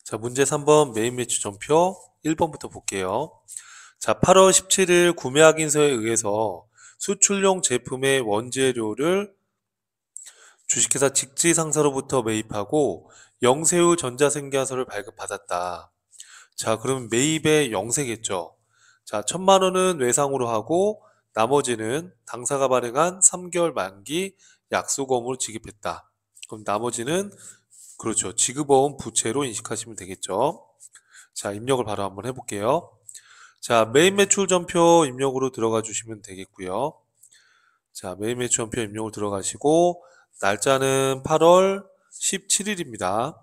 자, 문제 3번 메인 매출 전표 1번부터 볼게요. 자, 8월 17일 구매 확인서에 의해서 수출용 제품의 원재료를 주식회사 직지상사로부터 매입하고 영세후 전자생계화서를 발급받았다. 자, 그럼 매입의 영세겠죠. 자, 1,000만 원은 외상으로 하고 나머지는 당사가 발행한 3개월 만기 약속어음으로 지급했다. 그럼 나머지는 그렇죠. 지급어음 부채로 인식하시면 되겠죠. 자, 입력을 바로 한번 해볼게요. 자, 메인 매출 전표 입력으로 들어가 주시면 되겠고요. 자, 메인 매출 전표 입력으로 들어가시고 날짜는 8월 17일입니다.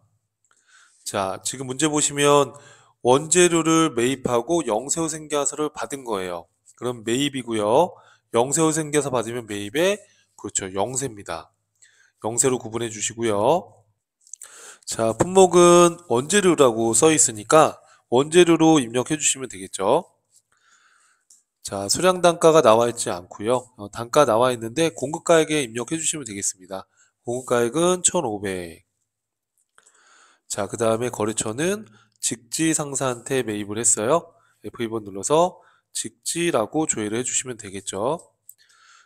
자, 지금 문제 보시면 원재료를 매입하고 영세후 생계화서를 받은 거예요. 그럼 매입이고요. 영세후 생계화서 받으면 매입에 그렇죠. 영세입니다. 영세로 구분해 주시고요. 자, 품목은 원재료라고 써 있으니까 원재료로 입력해 주시면 되겠죠. 자, 수량 단가가 나와 있지 않고요. 단가 나와 있는데 공급가액에 입력해 주시면 되겠습니다. 공급가액은 1,500. 자, 그 다음에 거래처는 직지 상사한테 매입을 했어요. F2번 눌러서 직지라고 조회를 해주시면 되겠죠.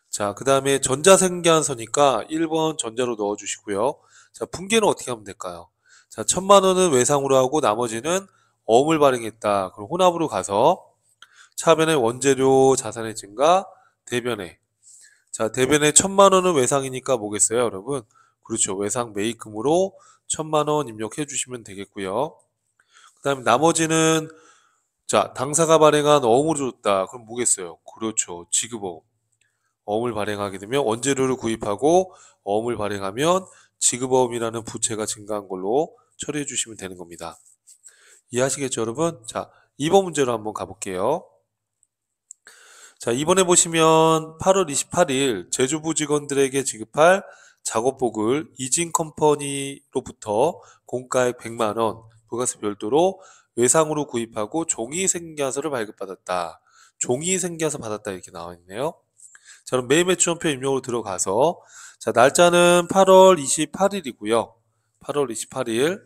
자, 그 다음에 전자생계환서니까 1번 전자로 넣어주시고요. 자, 분계는 어떻게 하면 될까요? 자, 1,000만 원은 외상으로 하고 나머지는 어음을 발행했다. 그럼 혼합으로 가서 차변의 원재료 자산의 증가, 대변에. 자, 대변에 1,000만 원은 외상이니까 뭐겠어요, 여러분? 그렇죠. 외상 매입금으로 1,000만 원 입력해 주시면 되겠고요. 그 다음에 나머지는 자, 당사가 발행한 어음으로 줬다. 그럼 뭐겠어요? 그렇죠. 지급어음. 어음을 발행하게 되면 원재료를 구입하고 어음을 발행하면 지급어음이라는 부채가 증가한 걸로 처리해 주시면 되는 겁니다. 이해하시겠죠, 여러분? 자, 2번 문제로 한번 가볼게요. 자, 이번에 보시면 8월 28일 제조부 직원들에게 지급할 작업복을 이진컴퍼니로부터 공가액 100만 원, 부가세 별도로 외상으로 구입하고 종이생계화서를 발급받았다. 종이생계화서 받았다 이렇게 나와 있네요. 자, 그럼 매일 매출원표 입력으로 들어가서 자, 날짜는 8월 28일이고요. 8월 28일.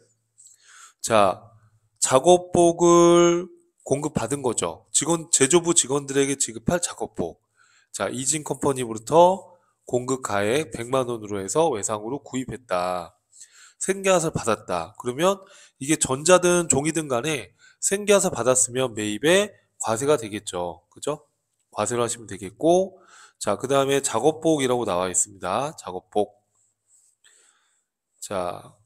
자, 작업복을 공급받은 거죠. 제조부 직원들에게 지급할 작업복. 자, 이진컴퍼니부터 공급 가액 100만 원으로 해서 외상으로 구입했다. 생계화서 받았다. 그러면 이게 전자든 종이든 간에 생계화서 받았으면 매입에 과세가 되겠죠. 그죠? 과세를 하시면 되겠고, 자, 그 다음에 작업복이라고 나와 있습니다. 작업복. 자,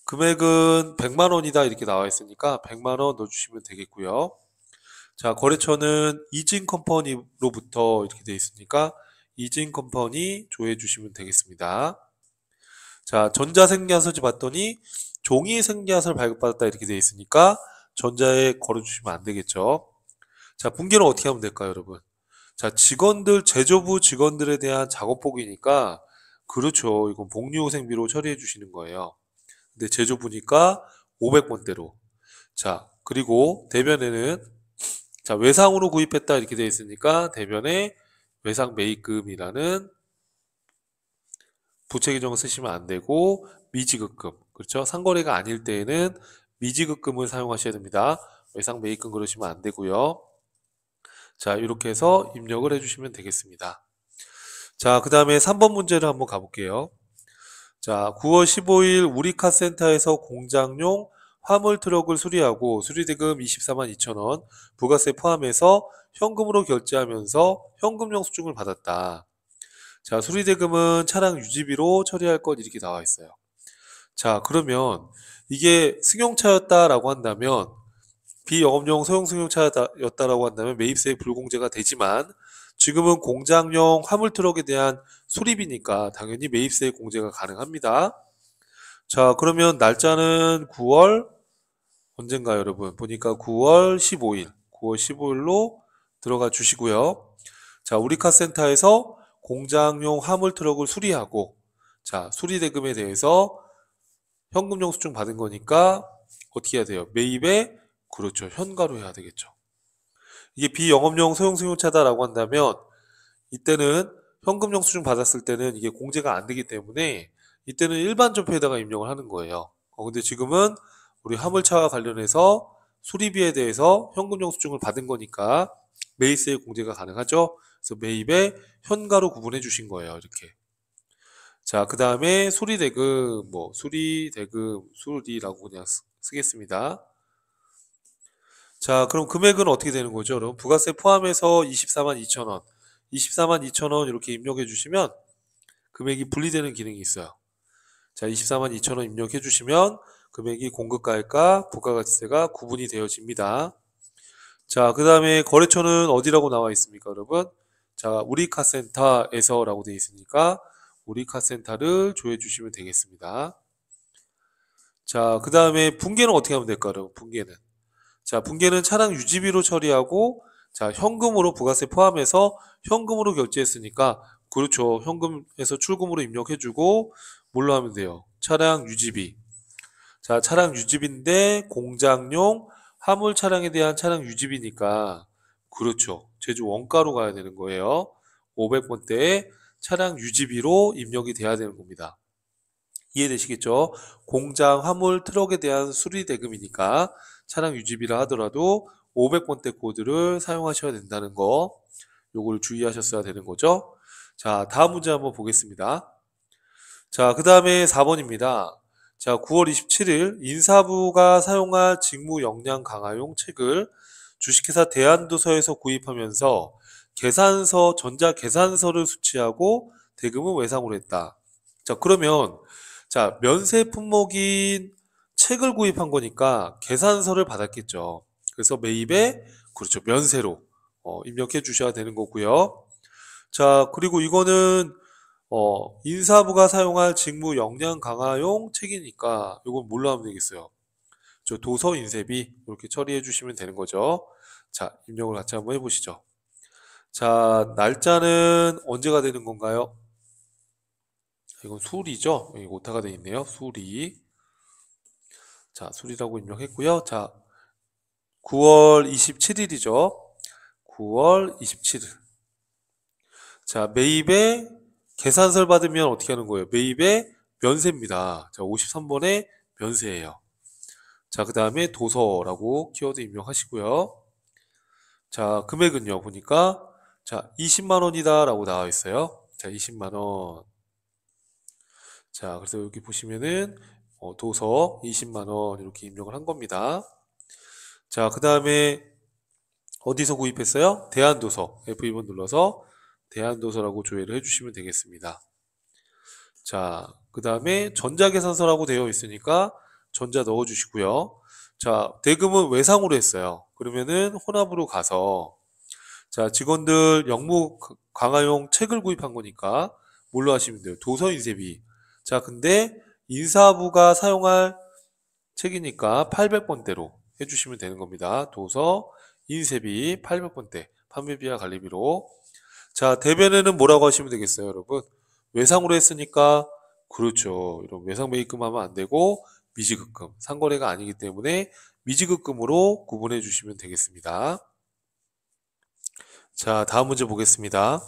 금액은 100만 원이다 이렇게 나와 있으니까 100만 원 넣어주시면 되겠고요. 자, 거래처는 이진컴퍼니로부터 이렇게 돼 있으니까 이진컴퍼니 조회해 주시면 되겠습니다. 자, 전자생계화서지 봤더니 종이생계화서를 발급받았다 이렇게 돼 있으니까 전자에 걸어주시면 안 되겠죠. 자, 분기는 어떻게 하면 될까요, 여러분? 자, 제조부 직원들에 대한 작업복이니까 그렇죠. 이건 복리후생비로 처리해 주시는 거예요. 근데 제조부니까 500번대로. 자, 그리고 대변에는 자, 외상으로 구입했다 이렇게 되어 있으니까 대변에 외상 매입금이라는 부채 규정을 쓰시면 안 되고 미지급금. 그렇죠? 상거래가 아닐 때에는 미지급금을 사용하셔야 됩니다. 외상 매입금 그러시면 안 되고요. 자, 이렇게 해서 입력을 해주시면 되겠습니다. 자, 그 다음에 3번 문제를 한번 가볼게요. 자, 9월 15일 우리카센터에서 공장용 화물 트럭을 수리하고 수리대금 24만 2천 원, 부가세 포함해서 현금으로 결제하면서 현금용 수증을 받았다. 자, 수리대금은 차량 유지비로 처리할 것 이렇게 나와 있어요. 자, 그러면 이게 승용차였다라고 한다면 비영업용 소형 승용차였다라고 한다면 매입세 불공제가 되지만 지금은 공장용 화물 트럭에 대한 수리비니까 당연히 매입세 공제가 가능합니다. 자, 그러면 날짜는 9월 언젠가요, 여러분? 보니까 9월 15일. 9월 15일로 들어가 주시고요. 자, 우리카센터에서 공장용 화물 트럭을 수리하고 자, 수리 대금에 대해서 현금용 수증 받은 거니까 어떻게 해야 돼요? 매입에 그렇죠. 현가로 해야 되겠죠. 이게 비영업용 소형 승용차다라고 한다면 이때는 현금용 수증 받았을 때는 이게 공제가 안 되기 때문에 이때는 일반 전표에다가 입력을 하는 거예요. 근데 지금은 우리 화물차와 관련해서 수리비에 대해서 현금 영수증을 받은 거니까 매입세 공제가 가능하죠. 그래서 매입에 현가로 구분해 주신 거예요. 이렇게. 자, 그 다음에 수리대금, 수리대금, 수리라고 그냥 쓰겠습니다. 자, 그럼 금액은 어떻게 되는 거죠? 그럼 부가세 포함해서 24만 2천 원, 24만 2천 원 이렇게 입력해 주시면 금액이 분리되는 기능이 있어요. 자, 24만 2천 원 입력해 주시면 금액이 공급가액과 부가가치세가 구분이 되어집니다. 자, 그 다음에 거래처는 어디라고 나와 있습니까, 여러분? 자, 우리카센터에서라고 되어 있으니까 우리카센터를 조회해 주시면 되겠습니다. 자, 그 다음에 분계는 어떻게 하면 될까요, 여러분? 분계는. 자, 분계는 차량 유지비로 처리하고, 자, 현금으로 부가세 포함해서 현금으로 결제했으니까, 그렇죠. 현금에서 출금으로 입력해주고, 뭘로 하면 돼요? 차량 유지비. 자, 차량 유지비인데, 공장용 화물 차량에 대한 차량 유지비니까, 그렇죠. 제주 원가로 가야 되는 거예요. 500번대의 차량 유지비로 입력이 돼야 되는 겁니다. 이해되시겠죠? 공장 화물 트럭에 대한 수리 대금이니까 차량 유지비라 하더라도 500번대 코드를 사용하셔야 된다는 거, 요걸 주의하셨어야 되는 거죠. 자, 다음 문제 한번 보겠습니다. 자, 그 다음에 4번입니다. 자, 9월 27일 인사부가 사용할 직무 역량 강화용 책을 주식회사 대한도서에서 구입하면서 계산서, 전자 계산서를 수취하고 대금은 외상으로 했다. 자, 그러면 자, 면세 품목인 책을 구입한 거니까 계산서를 받았겠죠. 그래서 매입에 그렇죠. 면세로 입력해 주셔야 되는 거고요. 자, 그리고 이거는 인사부가 사용할 직무 역량 강화용 책이니까 이건 뭘로 하면 되겠어요? 저 도서 인쇄비 이렇게 처리해 주시면 되는 거죠. 자, 입력을 같이 한번 해보시죠. 자, 날짜는 언제가 되는 건가요? 이건 수리죠. 여기 오타가 되어 있네요. 수리. 자, 수리라고 입력했고요. 자, 9월 27일이죠. 9월 27일. 자, 매입에 계산서를 받으면 어떻게 하는 거예요? 매입에 면세입니다. 자, 53번에 면세예요. 자, 그 다음에 도서라고 키워드 입력하시고요. 자, 금액은요, 보니까 자, 20만 원이다 라고 나와 있어요. 자, 20만 원. 자, 그래서 여기 보시면은 도서 20만 원 이렇게 입력을 한 겁니다. 자, 그 다음에 어디서 구입했어요? 대한도서. F2번 눌러서 대한도서라고 조회를 해주시면 되겠습니다. 자, 그 다음에 전자계산서라고 되어 있으니까 전자 넣어주시고요. 자, 대금은 외상으로 했어요. 그러면은 혼합으로 가서 자, 직원들 영무 강화용 책을 구입한 거니까 뭘로 하시면 돼요? 도서 인쇄비. 자, 근데 인사부가 사용할 책이니까 800번대로 해주시면 되는 겁니다. 도서 인쇄비 800번대 판매비와 관리비로. 자, 대변에는 뭐라고 하시면 되겠어요, 여러분? 외상으로 했으니까 그렇죠. 이런 외상 매입금 하면 안 되고 미지급금, 상거래가 아니기 때문에 미지급금으로 구분해 주시면 되겠습니다. 자, 다음 문제 보겠습니다.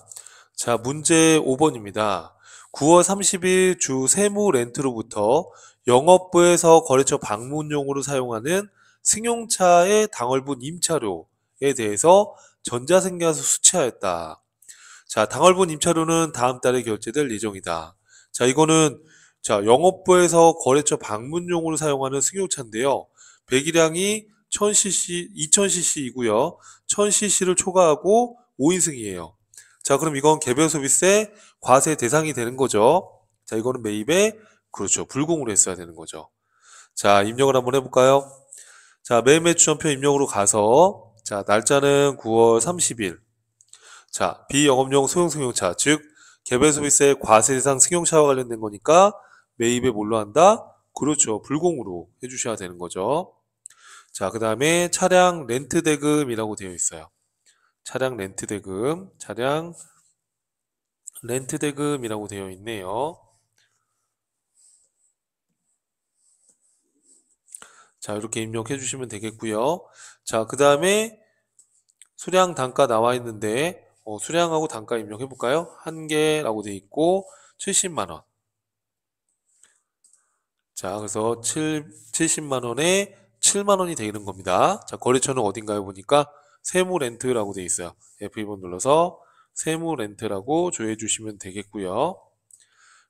자, 문제 5번입니다. 9월 30일 주 세무 렌트로부터 영업부에서 거래처 방문용으로 사용하는 승용차의 당월분 임차료에 대해서 전자생계에서 수취하였다. 자, 당월분 임차료는 다음 달에 결제될 예정이다. 자, 이거는 자, 영업부에서 거래처 방문용으로 사용하는 승용차인데요. 배기량이 1000cc, 2000cc이고요. 1000cc를 초과하고 5인승이에요. 자, 그럼 이건 개별 소비세 과세 대상이 되는 거죠. 자, 이거는 매입에 그렇죠. 불공으로 했어야 되는 거죠. 자, 입력을 한번 해볼까요? 자, 매입 매출전표 입력으로 가서 자, 날짜는 9월 30일. 자, 비영업용 소형 승용차, 즉 개별 소비세 과세 대상 승용차와 관련된 거니까 매입에 뭘로 한다? 그렇죠. 불공으로 해주셔야 되는 거죠. 자, 그 다음에 차량 렌트 대금이라고 되어 있어요. 차량 렌트 대금, 차량 렌트 대금이라고 되어 있네요. 자, 이렇게 입력해 주시면 되겠고요. 자, 그 다음에 수량 단가 나와 있는데 수량하고 단가 입력해 볼까요? 한 개라고 되어 있고 70만 원. 자, 그래서 70만 원에 7만 원이 되는 겁니다. 자, 거래처는 어딘가요? 보니까 세무렌트라고 돼 있어요. F2번 눌러서 세무렌트라고 조회해 주시면 되겠고요.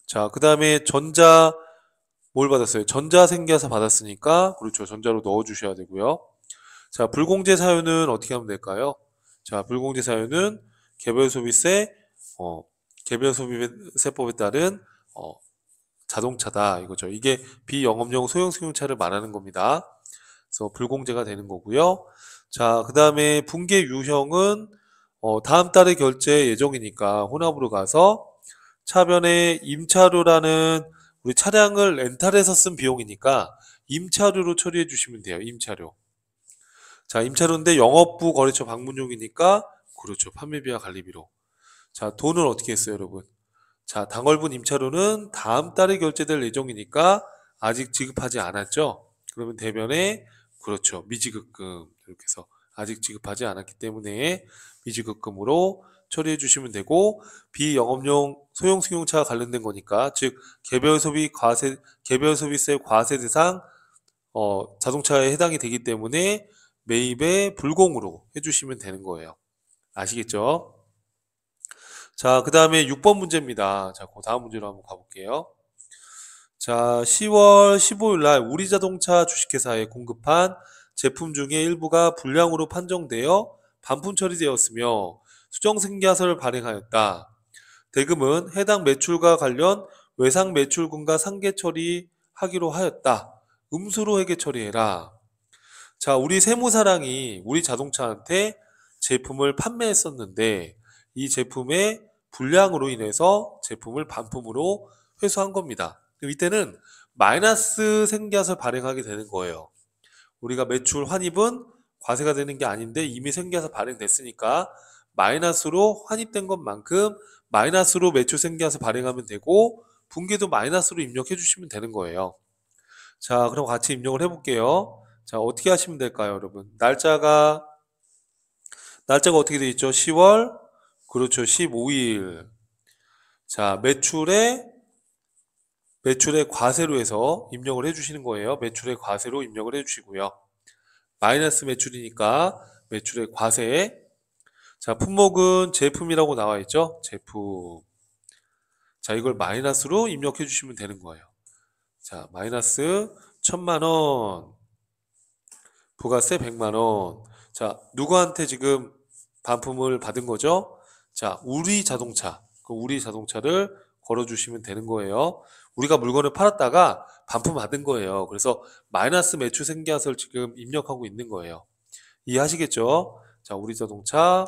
자, 그 다음에 뭘 받았어요? 전자생계사 받았으니까, 그렇죠. 전자로 넣어 주셔야 되고요. 자, 불공제 사유는 어떻게 하면 될까요? 자, 불공제 사유는 개별소비세, 어, 개별소비세법에 따른, 어, 자동차다 이거죠. 이게 비영업용 소형승용차를 말하는 겁니다. 그래서 불공제가 되는 거고요. 자, 그 다음에 분계 유형은 다음 달에 결제 예정이니까 혼합으로 가서 차변에 임차료라는 우리 차량을 렌탈해서 쓴 비용이니까 임차료로 처리해 주시면 돼요. 임차료. 자, 임차료인데 영업부 거래처 방문용이니까 그렇죠. 판매비와 관리비로. 자, 돈은 어떻게 했어요, 여러분? 자, 당월분 임차료는 다음 달에 결제될 예정이니까 아직 지급하지 않았죠? 그러면 대변에 그렇죠. 미지급금 이렇게 해서 아직 지급하지 않았기 때문에 미지급금으로 처리해 주시면 되고 비영업용 소형 승용차 관련된 거니까 즉 개별소비세 과세 대상 자동차에 해당이 되기 때문에 매입에 불공으로 해주시면 되는 거예요. 아시겠죠? 자, 그 다음에 6번 문제입니다. 자, 그 다음 문제로 한번 가볼게요. 자, 10월 15일 날 우리자동차 주식회사에 공급한 제품 중에 일부가 불량으로 판정되어 반품 처리되었으며 수정승계서를 발행하였다. 대금은 해당 매출과 관련 외상 매출금과 상계 처리하기로 하였다. 음수로 회계 처리해라. 자, 우리 세무사랑이 우리 자동차한테 제품을 판매했었는데 이 제품의 불량으로 인해서 제품을 반품으로 회수한 겁니다. 그럼 이때는 마이너스 생계화를 발행하게 되는 거예요. 우리가 매출 환입은 과세가 되는 게 아닌데 이미 생계화서 발행됐으니까 마이너스로 환입된 것만큼 마이너스로 매출 생계화서 발행하면 되고 분기도 마이너스로 입력해 주시면 되는 거예요. 자, 그럼 같이 입력을 해볼게요. 자, 어떻게 하시면 될까요, 여러분? 날짜가 어떻게 되어 있죠? 10월, 그렇죠. 15일. 자, 매출의 과세로 해서 입력을 해주시는 거예요. 매출의 과세로 입력을 해주시고요. 마이너스 매출이니까 매출의 과세. 자, 품목은 제품이라고 나와 있죠? 제품. 자, 이걸 마이너스로 입력해 주시면 되는 거예요. 자, 마이너스 1000만 원. 부가세 100만 원. 자, 누구한테 지금 반품을 받은 거죠? 자, 우리 자동차. 그 우리 자동차를 걸어주시면 되는 거예요. 우리가 물건을 팔았다가 반품 받은 거예요. 그래서 마이너스 매출 생계화서를 지금 입력하고 있는 거예요. 이해하시겠죠? 자, 우리 자동차.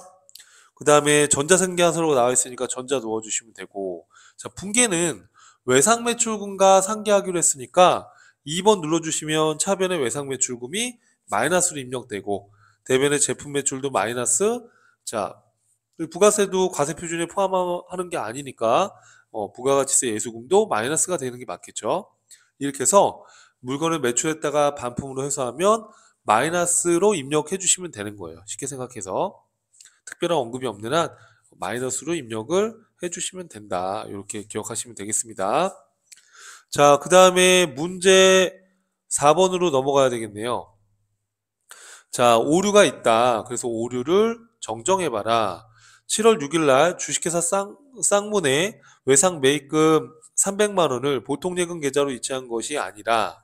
그 다음에 전자생계화서로 나와 있으니까 전자 넣어주시면 되고. 자, 분계는 외상매출금과 상계하기로 했으니까 2번 눌러주시면 차변의 외상매출금이 마이너스로 입력되고 대변의 제품 매출도 마이너스. 자, 부가세도 과세 표준에 포함하는 게 아니니까 부가가치세 예수금도 마이너스가 되는 게 맞겠죠. 이렇게 해서 물건을 매출했다가 반품으로 회수하면 마이너스로 입력해 주시면 되는 거예요. 쉽게 생각해서 특별한 언급이 없는 한 마이너스로 입력을 해 주시면 된다. 이렇게 기억하시면 되겠습니다. 자, 그 다음에 문제 4번으로 넘어가야 되겠네요. 자, 오류가 있다. 그래서 오류를 정정해봐라. 7월 6일 날 주식회사 쌍문에 외상 매입금 300만 원을 보통예금 계좌로 이체한 것이 아니라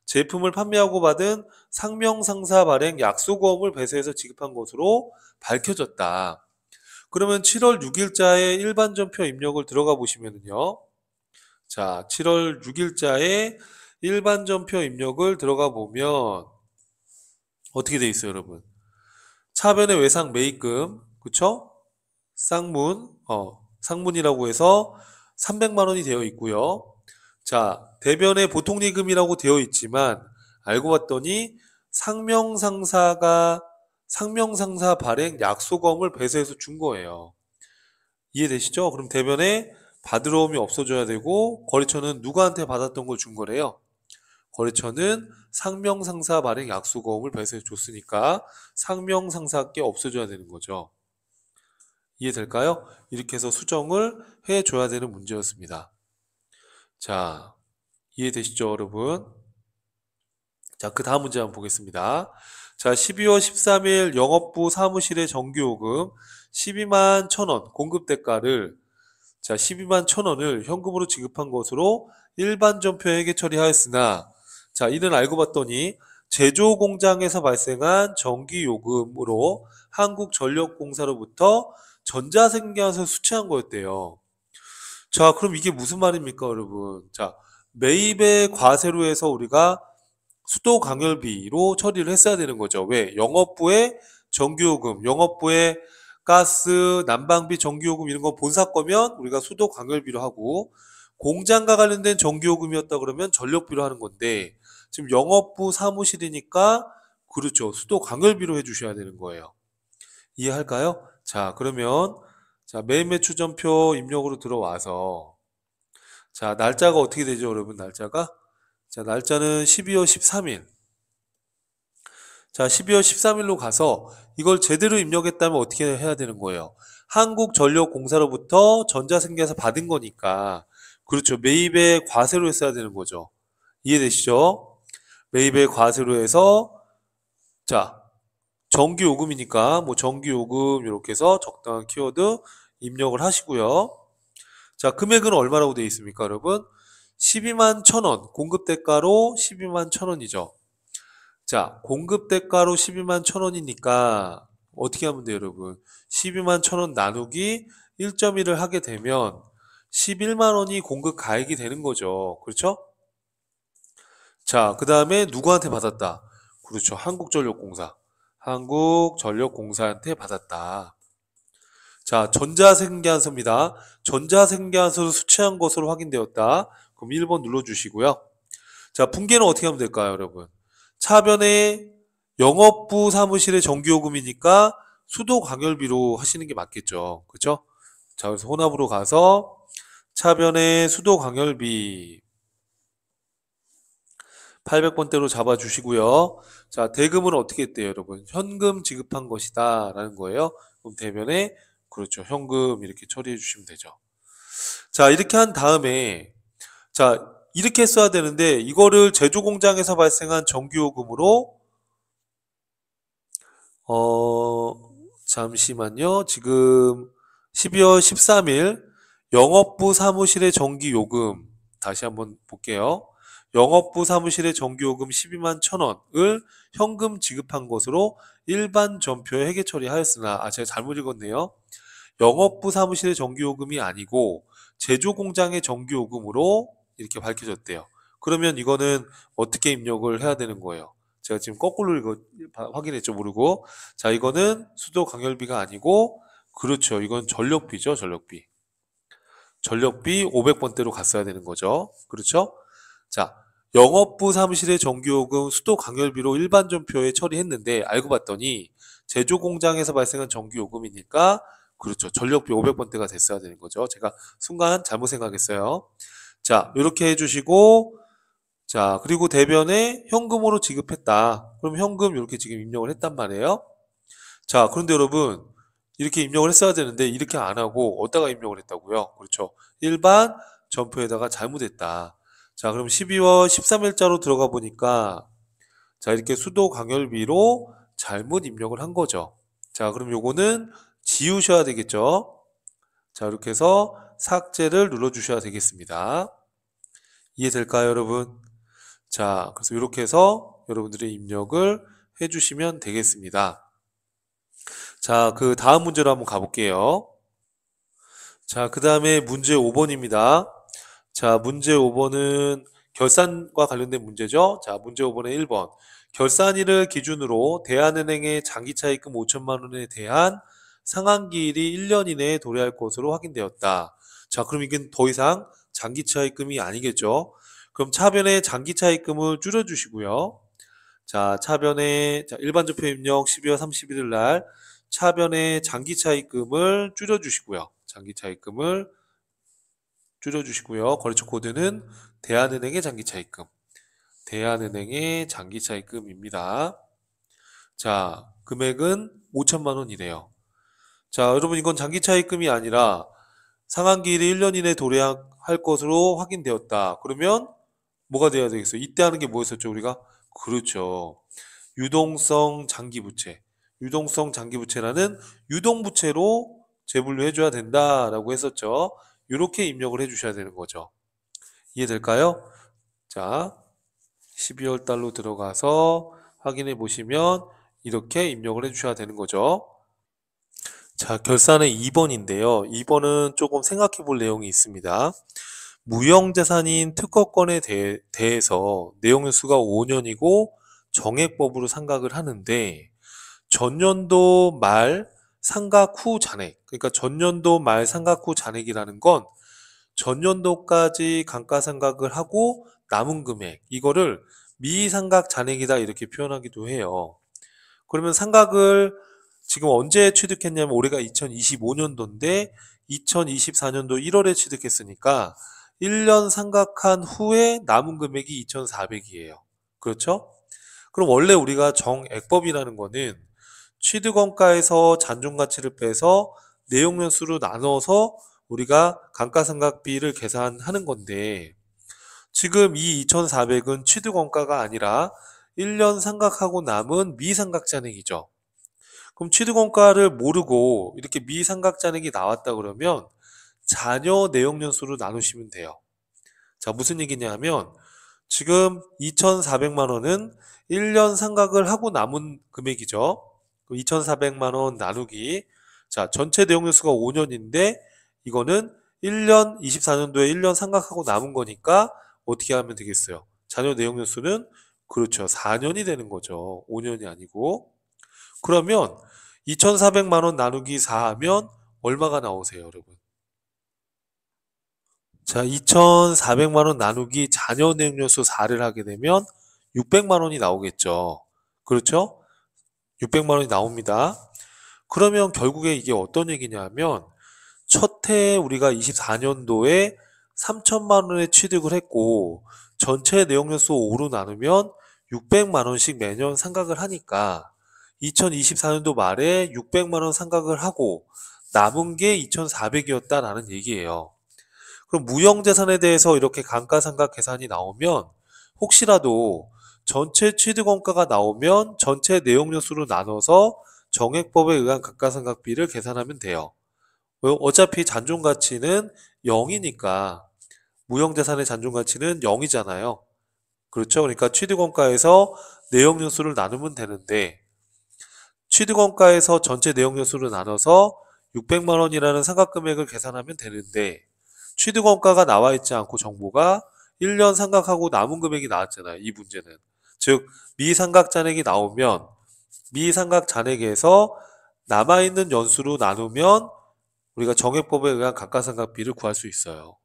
제품을 판매하고 받은 상명상사 발행 약소보험을 배세해서 지급한 것으로 밝혀졌다. 그러면 7월 6일자의 일반전표 입력을 들어가 보시면요. 자, 7월 6일자의 일반전표 입력을 들어가 보면 어떻게 돼 있어요, 여러분? 차변의 외상 매입금, 그쵸? 상문이라고 해서 300만 원이 되어 있고요. 자, 대변의 보통예금이라고 되어 있지만 알고 봤더니 상명상사 발행 약소금을 배세해서 준 거예요. 이해되시죠? 그럼 대변에 받으러옴이 없어져야 되고 거래처는 누구한테 받았던 걸 준 거래요? 거래처는 상명상사 발행 약소금을 배세해 줬으니까 상명상사께 없어져야 되는 거죠. 이해될까요? 이렇게 해서 수정을 해줘야 되는 문제였습니다. 자, 이해되시죠, 여러분? 자, 그 다음 문제 한번 보겠습니다. 자, 12월 13일 영업부 사무실의 정기요금 12만 1,000원 공급 대가를 12만 1,000원을 현금으로 지급한 것으로 일반 전표 회계 처리하였으나 이는 알고 봤더니 제조 공장에서 발생한 전기 요금으로 한국전력공사로부터 전자생계에서 수취한 거였대요. 자, 그럼 이게 무슨 말입니까, 여러분? 자, 매입의 과세로 해서 우리가 수도 강열비로 처리를 했어야 되는 거죠. 왜? 영업부의 전기요금, 영업부의 가스, 난방비, 전기요금 이런 거 본사 거면 우리가 수도 강열비로 하고 공장과 관련된 전기요금이었다 그러면 전력비로 하는 건데 지금 영업부 사무실이니까 그렇죠. 수도 강열비로 해주셔야 되는 거예요. 이해할까요? 자, 그러면 매입 매출전표 입력으로 들어와서 날짜가 어떻게 되죠, 여러분? 날짜는 12월 13일. 12월 13일로 가서 이걸 제대로 입력했다면 어떻게 해야 되는 거예요? 한국전력공사로부터 전자생계에서 받은 거니까 그렇죠. 매입의 과세로 했어야 되는 거죠. 이해되시죠? 매입의 과세로 해서 전기요금이니까 뭐 전기요금 이렇게 해서 적당한 키워드 입력을 하시고요. 금액은 얼마라고 되어 있습니까, 여러분? 12만 1,000원, 공급대가로 12만 1,000원이죠. 공급대가로 12만 1,000원이니까 어떻게 하면 돼요, 여러분? 12만 1,000원 나누기 1.1을 하게 되면 11만 원이 공급 가액이 되는 거죠. 그렇죠? 그 다음에 누구한테 받았다? 그렇죠. 한국전력공사. 한국전력공사한테 받았다. 전자생계한서입니다. 전자생계한서를 수취한 것으로 확인되었다. 그럼 1번 눌러주시고요. 분계는 어떻게 하면 될까요, 여러분? 차변에 영업부 사무실의 전기요금이니까 수도 강열비로 하시는 게 맞겠죠. 그렇죠? 그래서 혼합으로 가서 차변에 수도 강열비 800번대로 잡아주시고요. 대금은 어떻게 했대요, 여러분? 현금 지급한 것이다 라는 거예요. 그럼 대변에 그렇죠. 현금 이렇게 처리해 주시면 되죠. 이렇게 한 다음에 이렇게 써야 되는데 이거를 제조 공장에서 발생한 전기요금으로 잠시만요. 지금 12월 13일 영업부 사무실의 전기요금 다시 한번 볼게요. 영업부 사무실의 전기요금 12만 1,000원을 현금 지급한 것으로 일반 전표에 회계 처리하였으나 제가 잘못 읽었네요. 영업부 사무실의 전기요금이 아니고 제조공장의 전기요금으로 이렇게 밝혀졌대요. 그러면 이거는 어떻게 입력을 해야 되는 거예요? 제가 지금 거꾸로 확인했죠, 모르고. 이거는 수도 강열비가 아니고 그렇죠. 이건 전력비죠, 전력비. 전력비 500번대로 갔어야 되는 거죠. 그렇죠? 영업부 사무실의 전기요금 수도 강열비로 일반 전표에 처리했는데 알고 봤더니 제조공장에서 발생한 전기요금이니까 그렇죠. 전력비 500번대가 됐어야 되는 거죠. 제가 순간 잘못 생각했어요. 이렇게 해주시고 그리고 대변에 현금으로 지급했다. 그럼 현금 이렇게 지금 입력을 했단 말이에요. 그런데 여러분 이렇게 입력을 했어야 되는데 이렇게 안 하고 어디다가 입력을 했다고요? 그렇죠. 일반 전표에다가 잘못했다. 그럼 12월 13일자로 들어가 보니까 이렇게 수도 강열비로 잘못 입력을 한 거죠. 그럼 요거는 지우셔야 되겠죠. 이렇게 해서 삭제를 눌러 주셔야 되겠습니다. 이해될까요, 여러분? 그래서 이렇게 해서 여러분들의 입력을 해주시면 되겠습니다. 그 다음 문제로 한번 가볼게요. 그 다음에 문제 5번입니다. 문제 5번은 결산과 관련된 문제죠. 문제 5번의 1번. 결산일을 기준으로 대한은행의 장기차입금 5천만 원에 대한 상환기일이 1년 이내에 도래할 것으로 확인되었다. 그럼 이건 더 이상 장기차입금이 아니겠죠. 그럼 차변에 장기차입금을 줄여주시고요. 차변에 일반전표 입력 12월 31일 날 차변에 장기차입금을 줄여주시고요. 장기차입금을 줄여주시고요. 거래처 코드는 대한은행의 장기차입금. 대한은행의 장기차입금입니다. 금액은 5천만 원이래요. 여러분 이건 장기차입금이 아니라 상환기일이 1년 이내에 도래할 것으로 확인되었다. 그러면 뭐가 돼야 되겠어요? 이때 하는 게 뭐였었죠, 우리가? 그렇죠. 유동성 장기부채. 유동성 장기부채라는 유동부채로 재분류해 줘야 된다라고 했었죠. 이렇게 입력을 해 주셔야 되는 거죠. 이해될까요? 자, 12월 달로 들어가서 확인해 보시면 이렇게 입력을 해 주셔야 되는 거죠. 자, 결산의 2번인데요. 2번은 조금 생각해 볼 내용이 있습니다. 무형자산인 특허권에 대해서 내용연수가 5년이고 정액법으로 상각을 하는데 전년도 말 상각 후 잔액, 그러니까 전년도 말 상각 후 잔액이라는 건 전년도까지 감가상각을 하고 남은 금액, 이거를 미상각 잔액이다 이렇게 표현하기도 해요. 그러면 상각을 지금 언제 취득했냐면 올해가 2025년도인데 2024년도 1월에 취득했으니까 1년 상각한 후에 남은 금액이 2,400이에요. 그렇죠? 그럼 원래 우리가 정액법이라는 거는 취득원가에서 잔존가치를 빼서 내용연수로 나눠서 우리가 감가상각비를 계산하는 건데 지금 이 2,400은 취득원가가 아니라 1년 상각하고 남은 미상각 잔액이죠. 그럼 취득원가를 모르고 이렇게 미상각 잔액이 나왔다 그러면 잔여 내용연수로 나누시면 돼요. 자, 무슨 얘기냐 하면 지금 2,400만 원은 1년 상각을 하고 남은 금액이죠. 2,400만 원 나누기. 자, 전체 내용연수가 5년인데 이거는 1년 24년도에 1년 상각하고 남은 거니까 어떻게 하면 되겠어요? 잔여 내용연수는 그렇죠. 4년이 되는 거죠. 5년이 아니고. 그러면 2,400만 원 나누기 4 하면 얼마가 나오세요, 여러분? 자, 2,400만 원 나누기 잔여 내용연수 4를 하게 되면 600만 원이 나오겠죠. 그렇죠? 600만 원이 나옵니다. 그러면 결국에 이게 어떤 얘기냐면 첫 해에 우리가 24년도에 3천만 원에 취득을 했고 전체 내용연수 5로 나누면 600만 원씩 매년 상각을 하니까 2024년도 말에 600만 원 상각을 하고 남은 게 2,400이었다라는 얘기예요. 그럼 무형자산에 대해서 이렇게 감가상각 계산이 나오면 혹시라도 전체 취득원가가 나오면 전체 내용연수로 나눠서 정액법에 의한 감가상각비를 계산하면 돼요. 어차피 잔존가치는 0이니까 무형자산의 잔존가치는 0이잖아요. 그렇죠? 그러니까 취득원가에서 내용연수를 나누면 되는데 취득원가에서 전체 내용연수를 나눠서 600만 원이라는 상각금액을 계산하면 되는데 취득원가가 나와 있지 않고 정보가 1년 상각하고 남은 금액이 나왔잖아요. 이 문제는. 즉 미상각 잔액이 나오면 미상각 잔액에서 남아있는 연수로 나누면 우리가 정액법에 의한 감가상각비를 구할 수 있어요.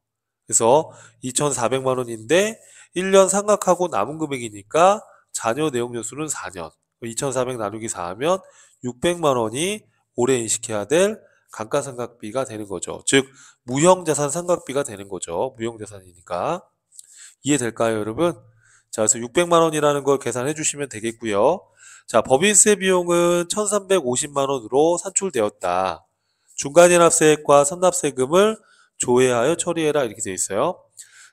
그래서 2,400만 원인데 1년 상각하고 남은 금액이니까 잔여 내용연수는 4년. 2,400 나누기 4 하면 600만 원이 올해 인식해야 될 감가상각비가 되는 거죠. 즉 무형자산 상각비가 되는 거죠. 무형자산이니까. 이해될까요, 여러분? 자, 그래서 600만 원이라는 걸 계산해 주시면 되겠고요. 자, 법인세 비용은 1,350만 원으로 산출되었다. 중간연합세액과 선납세금을 조회하여 처리해라 이렇게 되어 있어요.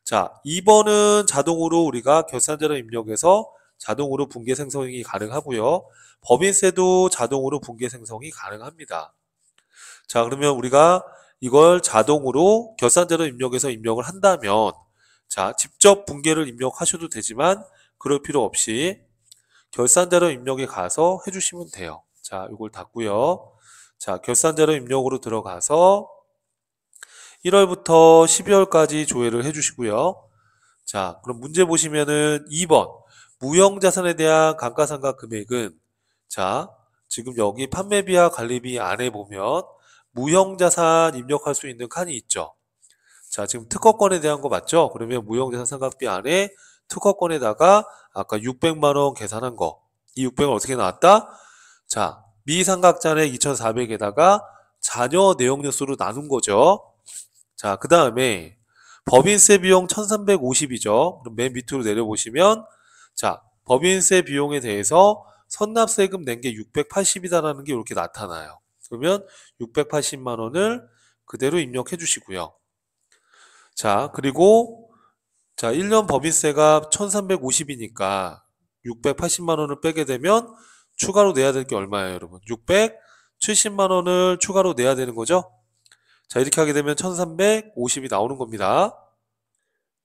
자, 2번은 자동으로 우리가 결산자료 입력해서 자동으로 분계 생성이 가능하고요. 법인세도 자동으로 분계 생성이 가능합니다. 자, 그러면 우리가 이걸 자동으로 결산자료 입력해서 입력을 한다면 자, 직접 분계를 입력하셔도 되지만 그럴 필요 없이 결산자료 입력에 가서 해주시면 돼요. 자, 이걸 닫고요. 자, 결산자료 입력으로 들어가서 1월부터 12월까지 조회를 해주시고요. 자, 그럼 문제 보시면은 2번 무형자산에 대한 감가상각 금액은 자, 지금 여기 판매비와 관리비 안에 보면 무형자산 입력할 수 있는 칸이 있죠. 자, 지금 특허권에 대한 거 맞죠? 그러면 무형자산 상각비 안에 특허권에다가 아까 600만 원 계산한 거, 이 600원 어떻게 나왔다? 자, 미상각잔액 2,400에다가 잔여 내용연수로 나눈 거죠. 자, 그 다음에 법인세 비용 1,350이죠. 그럼 맨 밑으로 내려보시면 자, 법인세 비용에 대해서 선납세금 낸 게 680이다라는 게 이렇게 나타나요. 그러면 680만 원을 그대로 입력해 주시고요. 자, 그리고 자, 1년 법인세가 1350이니까 680만 원을 빼게 되면 추가로 내야 될 게 얼마예요, 여러분? 670만 원을 추가로 내야 되는 거죠? 자, 이렇게 하게 되면 1350이 나오는 겁니다.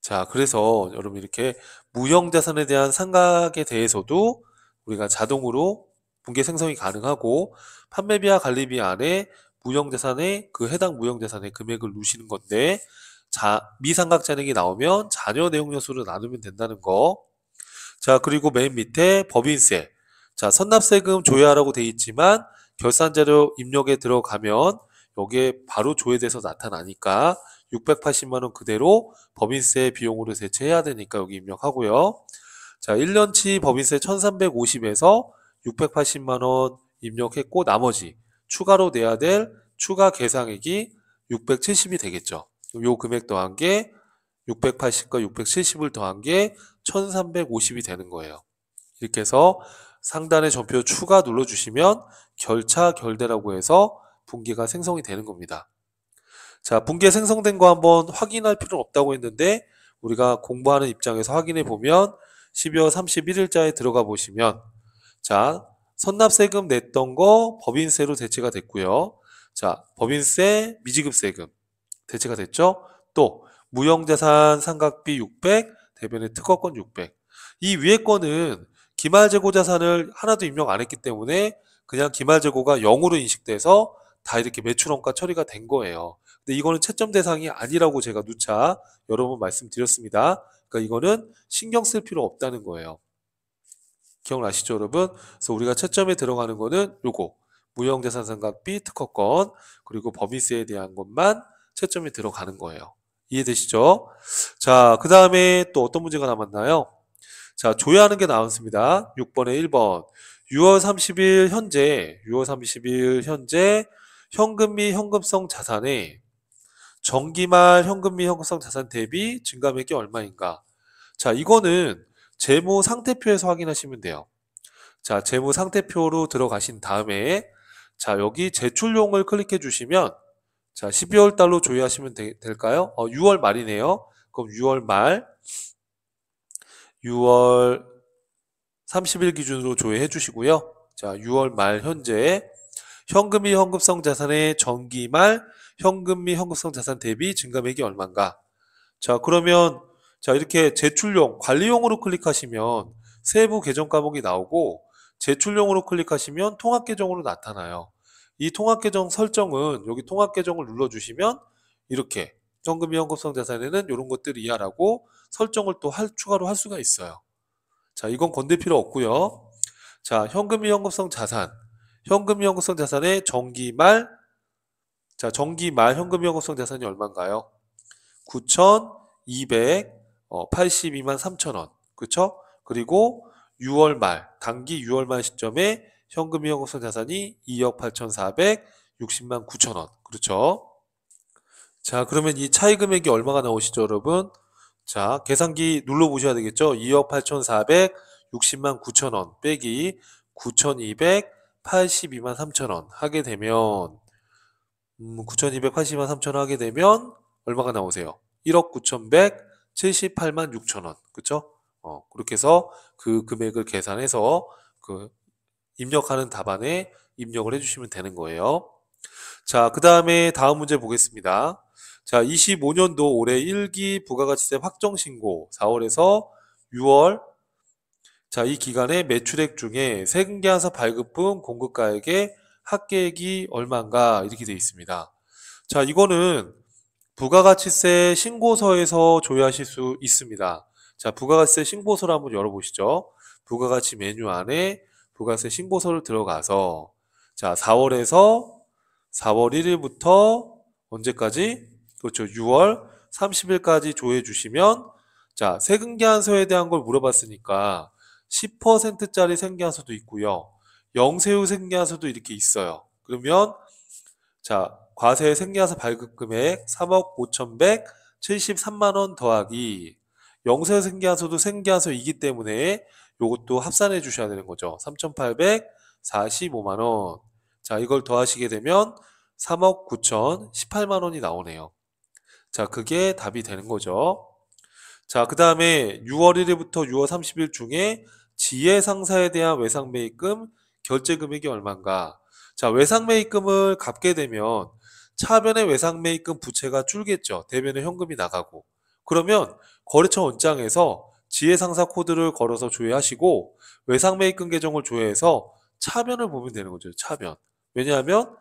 자, 그래서 여러분 이렇게 무형자산에 대한 상각에 대해서도 우리가 자동으로 분계 생성이 가능하고 판매비와 관리비 안에 무형자산의 그 해당 무형자산의 금액을 누시는 건데 미상각 잔액이 나오면 자녀 내용 요소를 나누면 된다는 거. 자, 그리고 맨 밑에 법인세. 자, 선납세금 조회하라고 돼 있지만 결산자료 입력에 들어가면 여기에 바로 조회돼서 나타나니까 680만 원 그대로 법인세 비용으로 대체해야 되니까 여기 입력하고요. 자, 1년치 법인세 1350에서 680만 원 입력했고 나머지 추가로 내야 될 추가 계상액이 670이 되겠죠. 요 금액 더한 게 680과 670을 더한 게 1350이 되는 거예요. 이렇게 해서 상단에 전표 추가 눌러주시면 결차 결대라고 해서 분기가 생성이 되는 겁니다. 자, 분기에 생성된 거 한번 확인할 필요는 없다고 했는데 우리가 공부하는 입장에서 확인해 보면 12월 31일자에 들어가 보시면 자, 선납세금 냈던 거 법인세로 대체가 됐고요. 자, 법인세, 미지급세금 대체가 됐죠? 또 무형자산 상각비 600, 대변의 특허권 600. 이 위에 거는 기말재고자산을 하나도 입력 안 했기 때문에 그냥 기말재고가 0으로 인식돼서 다 이렇게 매출원가 처리가 된 거예요. 근데 이거는 채점 대상이 아니라고 제가 누차 여러 번 말씀드렸습니다. 그러니까 이거는 신경 쓸 필요 없다는 거예요. 기억나시죠, 여러분? 그래서 우리가 채점에 들어가는 거는 요거 무형자산 상각비 특허권 그리고 법인세에 대한 것만 채점에 들어가는 거예요. 이해되시죠? 자, 그 다음에 또 어떤 문제가 남았나요? 자, 조회하는 게 나왔습니다. 6번에 1번. 6월 30일 현재 현금 및 현금성 자산의 정기말 현금 및 현금성 자산 대비 증감액이 얼마인가? 자, 이거는 재무 상태표에서 확인하시면 돼요. 자, 재무 상태표로 들어가신 다음에 자, 여기 제출용을 클릭해 주시면 자, 12월 달로 조회하시면 될까요? 6월 말이네요. 그럼 6월 30일 기준으로 조회해 주시고요. 자, 6월 말 현재 현금 및 현금성 자산의 정기말 현금 및 현금성 자산 대비 증감액이 얼마인가? 자, 그러면 자, 이렇게 제출용, 관리용으로 클릭하시면 세부 계정 과목이 나오고 제출용으로 클릭하시면 통합 계정으로 나타나요. 이 통합 계정 설정은 여기 통합 계정을 눌러주시면 이렇게 현금 및 현금성 자산에는 이런 것들 이하라고 설정을 또 추가로 할 수가 있어요. 자, 이건 건들 필요 없고요. 자, 현금 및 현금성 자산, 현금 및 현금성 자산의 정기말, 자, 정기말 현금 및 현금성 자산이 얼마인가요? 9,282만 3천원. 그쵸? 그리고 6월 말, 단기 6월 말 시점에 현금 및 현금성 자산이 2억 8,460만 9천원. 그렇죠? 자, 그러면 이 차이 금액이 얼마가 나오시죠, 여러분? 자, 계산기 눌러보셔야 되겠죠? 2억 8,460만 9천원 빼기 9,282만 3천원 하게 되면 9,282만 3천원 하게 되면 얼마가 나오세요? 1억 9,178만 6천원. 그쵸? 그렇게 해서 그 금액을 계산해서 그 입력하는 답안에 입력을 해주시면 되는 거예요. 자, 그 다음에 다음 문제 보겠습니다. 자, 25년도 올해 1기 부가가치세 확정신고 4월에서 6월 자, 이 기간에 매출액 중에 세금계산서 발급분 공급가액의 합계액이 얼마인가 이렇게 되어 있습니다. 자, 이거는 부가가치세 신고서에서 조회하실 수 있습니다. 자, 부가가치세 신고서를 한번 열어보시죠. 부가가치 메뉴 안에 부가세 신고서를 들어가서 자, 4월 1일부터 언제까지? 그렇죠. 6월 30일까지 조회해 주시면 자, 세금계산서에 대한 걸 물어봤으니까 10%짜리 세금계산서도 있고요. 영세후 세금계산서도 이렇게 있어요. 그러면 자, 과세 세금계산서 발급 금액 3억 5,173만 원 더하기 영세후 세금계산서도 세금계산서이기 때문에 요것도 합산해 주셔야 되는 거죠. 3,845만 원. 자, 이걸 더하시게 되면 3억 9,018만 원이 나오네요. 자, 그게 답이 되는 거죠. 자, 그 다음에 6월 1일부터 6월 30일 중에 지혜상사에 대한 외상매입금 결제 금액이 얼마인가? 자, 외상매입금을 갚게 되면 차변의 외상매입금 부채가 줄겠죠. 대변에 현금이 나가고. 그러면 거래처 원장에서 지혜상사 코드를 걸어서 조회하시고 외상매입금 계정을 조회해서 차변을 보면 되는 거죠. 차변. 왜냐하면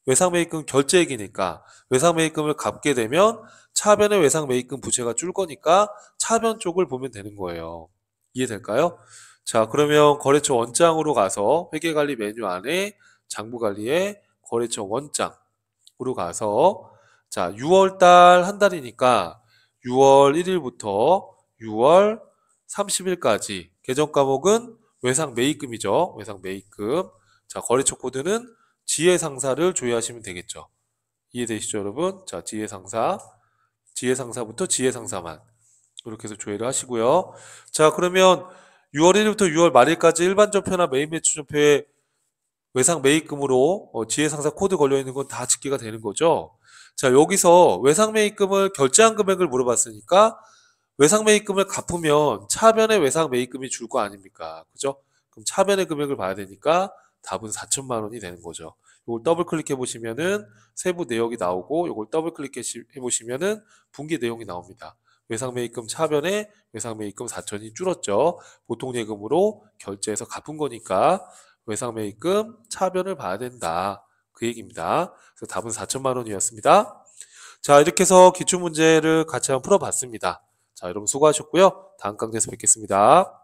외상매입금 결제액이니까 외상매입금을 갚게 되면 차변의 외상매입금 부채가 줄 거니까 차변 쪽을 보면 되는 거예요. 이해될까요? 자, 그러면 거래처 원장으로 가서 회계관리 메뉴 안에 장부관리에 거래처 원장으로 가서 자, 6월 달 한 달이니까 6월 1일부터 6월 30일까지 계정 과목은 외상매입금이죠. 외상매입금. 자, 거래처 코드는 지혜상사를 조회하시면 되겠죠. 이해되시죠, 여러분? 자, 지혜상사부터 지혜상사만 이렇게 해서 조회를 하시고요. 자, 그러면 6월 1일부터 6월 말일까지 일반 전표나 메인 매출 전표에 외상 매입금으로 지혜상사 코드 걸려 있는 건 다 집계가 되는 거죠. 자, 여기서 외상 매입금을 결제한 금액을 물어봤으니까 외상 매입금을 갚으면 차변의 외상 매입금이 줄 거 아닙니까? 그죠? 그럼 차변의 금액을 봐야 되니까 답은 4천만 원이 되는 거죠. 이걸 더블 클릭해 보시면은 세부 내역이 나오고 이걸 더블 클릭해 보시면은 분기 내용이 나옵니다. 외상 매입금 차변에 외상 매입금 4천이 줄었죠. 보통 예금으로 결제해서 갚은 거니까 외상 매입금 차변을 봐야 된다. 그 얘기입니다. 그래서 답은 4천만 원이었습니다. 자, 이렇게 해서 기출 문제를 같이 한번 풀어봤습니다. 자, 여러분 수고하셨고요. 다음 강좌에서 뵙겠습니다.